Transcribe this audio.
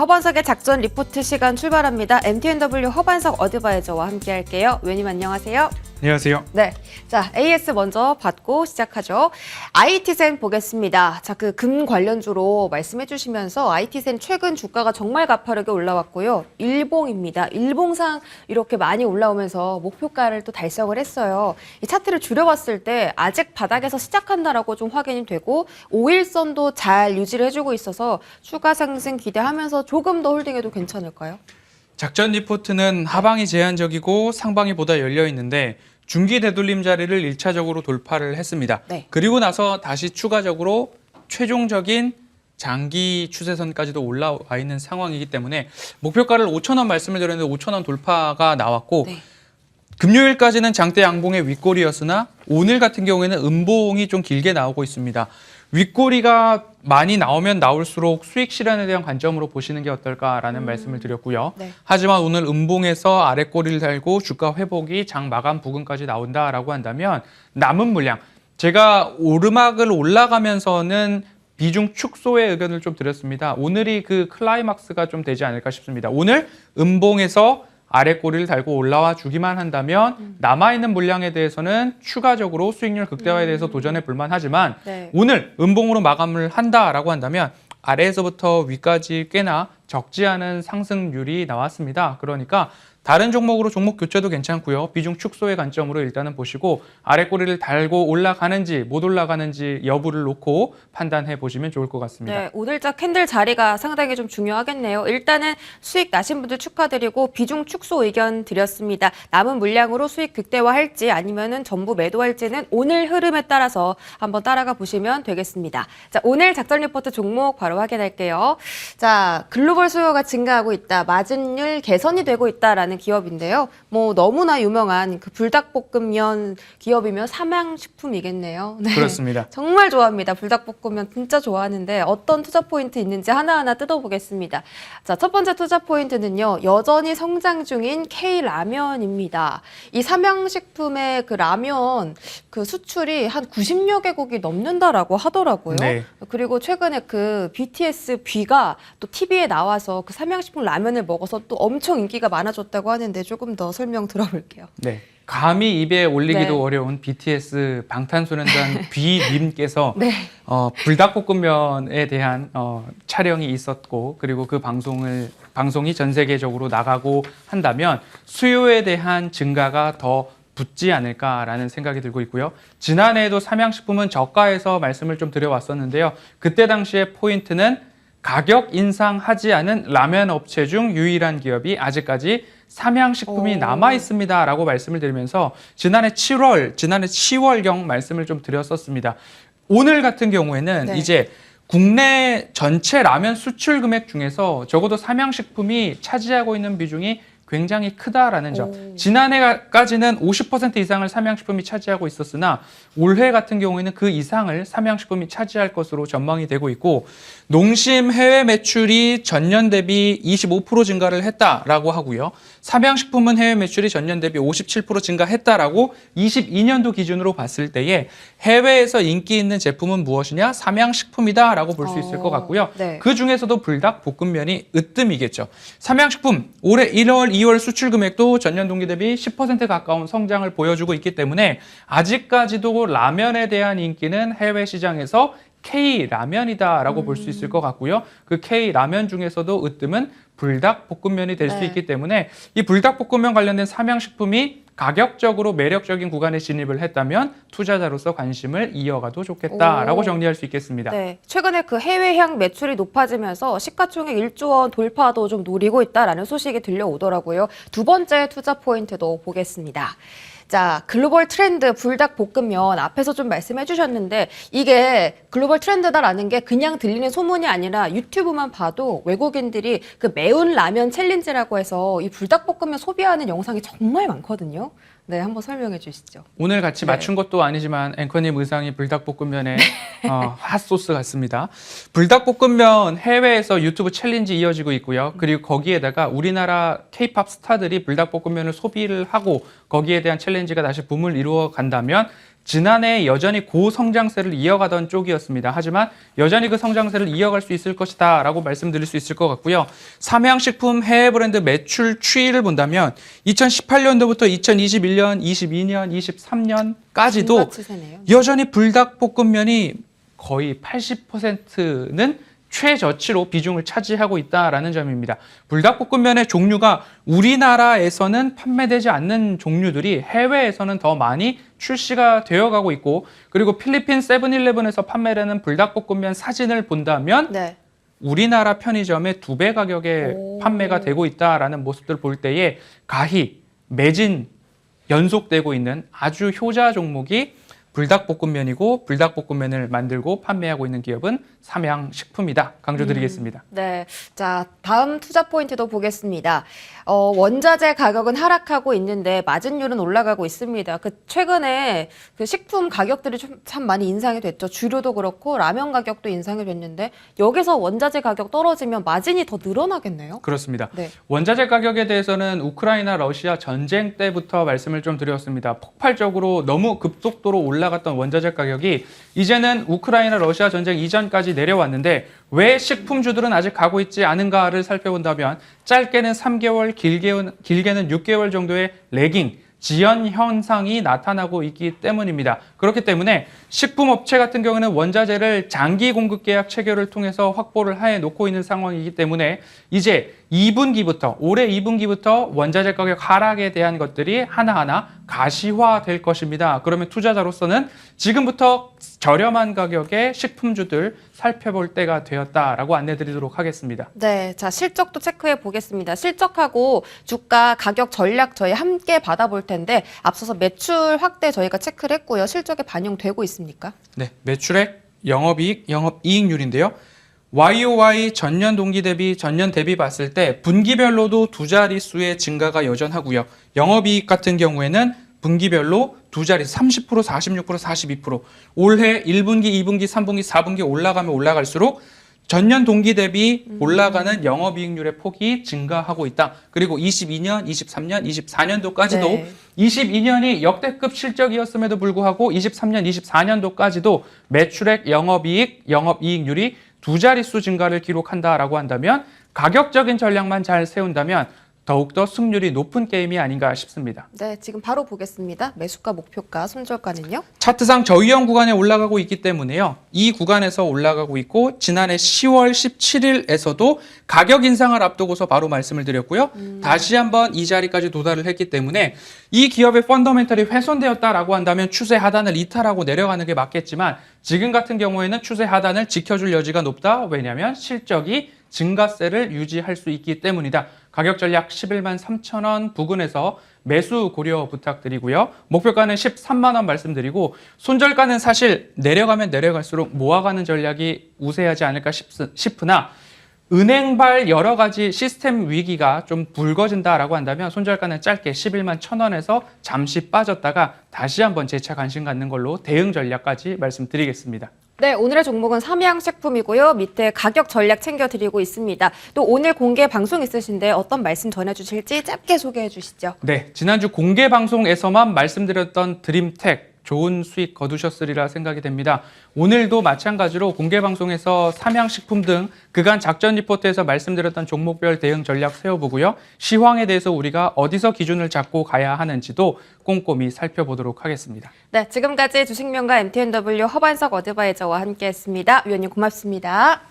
허반석의 작전 리포트 시간 출발합니다. MTNW 허반석 어드바이저와 함께 할게요. 의원님 안녕하세요. 안녕하세요. 네. 자, AS 먼저 받고 시작하죠. IT센 보겠습니다. 자, 그 금 관련주로 말씀해 주시면서 IT센 최근 주가가 정말 가파르게 올라왔고요. 일봉입니다. 일봉상 이렇게 많이 올라오면서 목표가를 또 달성을 했어요. 이 차트를 줄여봤을 때 아직 바닥에서 시작한다라고 좀 확인이 되고 5일선도 잘 유지를 해주고 있어서 추가 상승 기대하면서 조금 더 홀딩해도 괜찮을까요? 작전 리포트는 하방이 제한적이고 상방이 보다 열려 있는데 중기 되돌림 자리를 1차적으로 돌파를 했습니다. 네. 그리고 나서 다시 추가적으로 최종적인 장기 추세선까지도 올라와 있는 상황이기 때문에 목표가를 5,000원 말씀을 드렸는데 5,000원 돌파가 나왔고 네. 금요일까지는 장대 양봉의 윗골이었으나 오늘 같은 경우에는 음봉이 좀 길게 나오고 있습니다. 윗꼬리가 많이 나오면 나올수록 수익 실현에 대한 관점으로 보시는 게 어떨까라는 말씀을 드렸고요. 네. 하지만 오늘 음봉에서 아랫꼬리를 달고 주가 회복이 장 마감 부근까지 나온다라고 한다면 남은 물량, 제가 오르막을 올라가면서는 비중 축소의 의견을 좀 드렸습니다. 오늘이 그 클라이막스가 좀 되지 않을까 싶습니다. 오늘 음봉에서 아랫꼬리를 달고 올라와 주기만 한다면 남아있는 물량에 대해서는 추가적으로 수익률 극대화에 대해서 도전해 볼만 하지만 네. 오늘 음봉으로 마감을 한다라고 한다면 아래에서부터 위까지 꽤나 적지 않은 상승률이 나왔습니다. 그러니까 다른 종목으로 종목 교체도 괜찮고요. 비중 축소의 관점으로 일단은 보시고 아랫꼬리를 달고 올라가는지 못 올라가는지 여부를 놓고 판단해 보시면 좋을 것 같습니다. 네, 오늘자 캔들 자리가 상당히 좀 중요하겠네요. 일단은 수익 나신 분들 축하드리고 비중 축소 의견 드렸습니다. 남은 물량으로 수익 극대화할지 아니면은 전부 매도할지는 오늘 흐름에 따라서 한번 따라가 보시면 되겠습니다. 자, 오늘 작전 리포트 종목 바로 확인할게요. 자, 글로벌 수요가 증가하고 있다. 마진율 개선이 되고 있다라는 기업인데요. 뭐 너무나 유명한 그 불닭볶음면 기업이면 삼양식품이겠네요. 네. 그렇습니다. 정말 좋아합니다. 불닭볶음면 진짜 좋아하는데 어떤 투자 포인트 있는지 하나하나 뜯어보겠습니다. 자, 첫 번째 투자 포인트는요. 여전히 성장 중인 K라면입니다. 이 삼양식품의 그 라면 그 수출이 한 90여 개국이 넘는다라고 하더라고요. 네. 그리고 최근에 그 BTS B가 또 TV에 나와서 그 삼양식품 라면을 먹어서 또 엄청 인기가 많아졌다고 하는데 조금 더 설명 들어볼게요. 네. 감히 입에 올리기도 네. 어려운 BTS 방탄소년단 B님께서 네. 불닭볶음면에 대한 촬영이 있었고 그리고 그 방송이 전 세계적으로 나가고 한다면 수요에 대한 증가가 더 붙지 않을까라는 생각이 들고 있고요. 지난해에도 삼양식품은 저가에서 말씀을 좀 드려왔었는데요. 그때 당시의 포인트는 가격 인상하지 않은 라면 업체 중 유일한 기업이 아직까지 삼양식품이 남아 있습니다라고 말씀을 드리면서 지난해 10월경 말씀을 좀 드렸었습니다. 오늘 같은 경우에는 네. 이제 국내 전체 라면 수출 금액 중에서 적어도 삼양식품이 차지하고 있는 비중이 굉장히 크다라는 점. 지난해까지는 50% 이상을 삼양식품이 차지하고 있었으나 올해 같은 경우에는 그 이상을 삼양식품이 차지할 것으로 전망이 되고 있고 농심 해외 매출이 전년 대비 25% 증가를 했다라고 하고요. 삼양식품은 해외 매출이 전년 대비 57% 증가했다라고 22년도 기준으로 봤을 때에 해외에서 인기 있는 제품은 무엇이냐? 삼양식품이다라고 볼 수 있을 것 같고요. 네. 그 중에서도 불닭볶음면이 으뜸이겠죠. 삼양식품 올해 1월, 2월 수출 금액도 전년 동기 대비 10% 가까운 성장을 보여주고 있기 때문에 아직까지도 라면에 대한 인기는 해외 시장에서 K라면이다라고 볼 수 있을 것 같고요. 그 K라면 중에서도 으뜸은 불닭볶음면이 될 수 네. 있기 때문에 이 불닭볶음면 관련된 삼양식품이 가격적으로 매력적인 구간에 진입을 했다면 투자자로서 관심을 이어가도 좋겠다라고 정리할 수 있겠습니다. 네, 최근에 그 해외향 매출이 높아지면서 시가총액 1조 원 돌파도 좀 노리고 있다라는 소식이 들려오더라고요. 두 번째 투자 포인트도 보겠습니다. 자, 글로벌 트렌드 불닭볶음면 앞에서 좀 말씀해 주셨는데 이게 글로벌 트렌드다라는 게 그냥 들리는 소문이 아니라 유튜브만 봐도 외국인들이 그 매운 라면 챌린지라고 해서 이 불닭볶음면 소비하는 영상이 정말 많거든요. 네, 한번 설명해 주시죠. 오늘 같이 네. 맞춘 것도 아니지만 앵커님 의상이 불닭볶음면의 핫소스 같습니다. 불닭볶음면 해외에서 유튜브 챌린지 이어지고 있고요. 그리고 거기에다가 우리나라 K-팝 스타들이 불닭볶음면을 소비를 하고 거기에 대한 챌린지가 다시 붐을 이루어 간다면 지난해 여전히 고성장세를 이어가던 쪽이었습니다. 하지만 여전히 그 성장세를 이어갈 수 있을 것이다 라고 말씀드릴 수 있을 것 같고요. 삼양식품 해외 브랜드 매출 추이를 본다면 2018년도부터 2021년, 22년, 23년까지도 증가 추세네요. 여전히 불닭볶음면이 거의 80%는 최저치로 비중을 차지하고 있다라는 점입니다. 불닭볶음면의 종류가 우리나라에서는 판매되지 않는 종류들이 해외에서는 더 많이 출시가 되어가고 있고, 그리고 필리핀 세븐일레븐에서 판매되는 불닭볶음면 사진을 본다면 네. 우리나라 편의점의 2배 가격에 오. 판매가 되고 있다라는 모습들 볼 때에 가히 매진 연속되고 있는 아주 효자 종목이 불닭볶음면이고, 불닭볶음면을 만들고 판매하고 있는 기업은 삼양식품이다. 강조드리겠습니다. 네. 자, 다음 투자 포인트도 보겠습니다. 원자재 가격은 하락하고 있는데 마진율은 올라가고 있습니다. 최근에 그 식품 가격들이 참 많이 인상이 됐죠. 주류도 그렇고 라면 가격도 인상이 됐는데 여기서 원자재 가격 떨어지면 마진이 더 늘어나겠네요. 그렇습니다. 네. 원자재 가격에 대해서는 우크라이나 러시아 전쟁 때부터 말씀을 좀 드렸습니다. 폭발적으로 너무 급속도로 올라갔던 원자재 가격이 이제는 우크라이나 러시아 전쟁 이전까지 내려왔는데 왜 식품주들은 아직 가고 있지 않은가를 살펴본다면 짧게는 3개월, 길게는 6개월 정도의 레깅, 지연 현상이 나타나고 있기 때문입니다. 그렇기 때문에 식품업체 같은 경우는 원자재를 장기 공급 계약 체결을 통해서 확보를 해 놓고 있는 상황이기 때문에 이제 2분기부터, 올해 2분기부터 원자재 가격 하락에 대한 것들이 하나하나 가시화될 것입니다. 그러면 투자자로서는 지금부터 저렴한 가격의 식품주들 살펴볼 때가 되었다라고 안내드리도록 하겠습니다. 네, 자 실적도 체크해 보겠습니다. 실적하고 주가 가격 전략 저희 함께 받아볼 텐데 앞서서 매출 확대 저희가 체크를 했고요. 실적에 반영되고 있습니까? 네, 매출액, 영업이익, 영업이익률인데요. YOY 전년 동기 대비 전년 대비 봤을 때 분기별로도 두 자릿수의 증가가 여전하고요. 영업이익 같은 경우에는 분기별로 두 자릿수 30%, 46%, 42%. 올해 1분기, 2분기, 3분기, 4분기 올라가면 올라갈수록 전년 동기 대비 올라가는 영업이익률의 폭이 증가하고 있다. 그리고 22년, 23년, 24년도까지도 네. 22년이 역대급 실적이었음에도 불구하고 23년, 24년도까지도 매출액, 영업이익, 영업이익률이 두 자릿수 증가를 기록한다라고 한다면 가격적인 전략만 잘 세운다면 더욱더 승률이 높은 게임이 아닌가 싶습니다. 네, 지금 바로 보겠습니다. 매수가, 목표가, 손절가는요? 차트상 저위험 구간에 올라가고 있기 때문에요. 이 구간에서 올라가고 있고 지난해 10월 17일에서도 가격 인상을 앞두고서 바로 말씀을 드렸고요. 다시 한번 이 자리까지 도달을 했기 때문에 이 기업의 펀더멘털이 훼손되었다라고 한다면 추세 하단을 이탈하고 내려가는 게 맞겠지만 지금 같은 경우에는 추세 하단을 지켜줄 여지가 높다. 왜냐하면 실적이 증가세를 유지할 수 있기 때문이다. 가격 전략 11만 3천 원 부근에서 매수 고려 부탁드리고요. 목표가는 13만 원 말씀드리고 손절가는 사실 내려가면 내려갈수록 모아가는 전략이 우세하지 않을까 싶으나 은행발 여러 가지 시스템 위기가 좀 불거진다라고 한다면 손절가는 짧게 11만 1천 원에서 잠시 빠졌다가 다시 한번 재차 관심 갖는 걸로 대응 전략까지 말씀드리겠습니다. 네, 오늘의 종목은 삼양식품이고요. 밑에 가격 전략 챙겨드리고 있습니다. 또 오늘 공개 방송 있으신데 어떤 말씀 전해주실지 짧게 소개해 주시죠. 네, 지난주 공개 방송에서만 말씀드렸던 드림텍 좋은 수익 거두셨으리라 생각이 됩니다. 오늘도 마찬가지로 공개 방송에서 삼양식품 등 그간 작전 리포트에서 말씀드렸던 종목별 대응 전략 세워보고요. 시황에 대해서 우리가 어디서 기준을 잡고 가야 하는지도 꼼꼼히 살펴보도록 하겠습니다. 네, 지금까지 주식명가 MTNW 허반석 어드바이저와 함께했습니다. 위원님 고맙습니다.